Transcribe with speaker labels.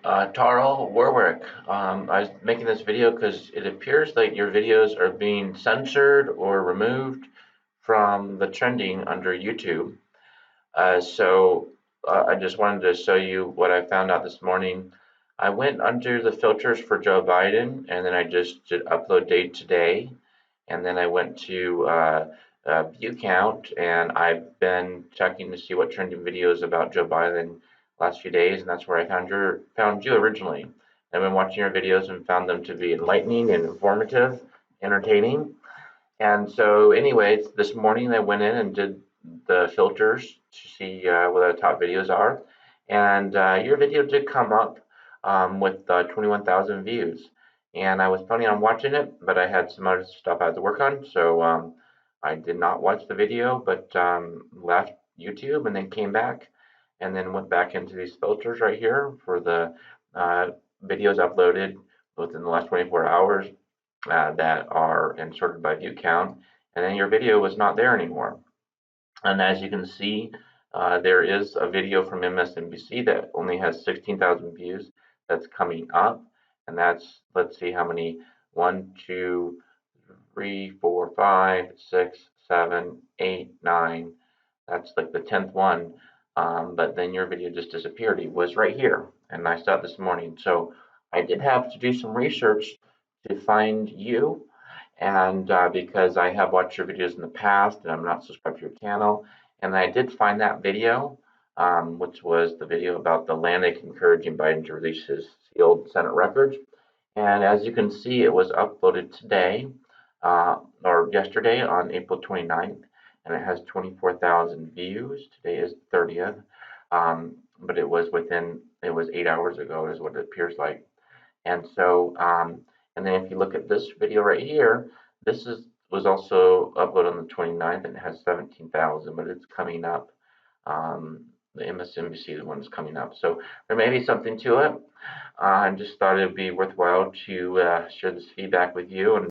Speaker 1: Tarl Warwick. I was making this video because it appears like your videos are being censored or removed from the trending under YouTube. I just wanted to show you what I found out this morning. I went under the filters for Joe Biden, and then I just did upload date today, and then I went to view count, and I've been checking to see what trending videos about Joe Biden last few days, and that's where I found you originally. I've been watching your videos and found them to be enlightening and informative, entertaining. And so, anyways, this morning I went in and did the filters to see what the top videos are, and your video did come up with 21,000 views. And I was planning on watching it, but I had some other stuff I had to work on, so I did not watch the video, but left YouTube and then came back, and then went back into these filters right here for the videos uploaded within the last 24 hours that are and sorted by view count, and then your video was not there anymore. And as you can see, there is a video from MSNBC that only has 16,000 views that's coming up, and that's, let's see how many, 1, 2, 3, 4, 5, 6, 7, 8, 9. That's like the 10th one. But then your video just disappeared. It was right here, and I saw it this morning. So I did have to do some research to find you, and because I have watched your videos in the past and I'm not subscribed to your channel, and I did find that video, which was the video about the Atlantic encouraging Biden to release his sealed Senate records. And as you can see, it was uploaded today or yesterday on April 29th, and it has 24,000 views. Today is 30th, but it was 8 hours ago is what it appears like. And so, and then if you look at this video right here, was also uploaded on the 29th, and it has 17,000, but it's coming up. The MSNBC, the one that's coming up. So there may be something to it. I just thought it would be worthwhile to share this feedback with you. And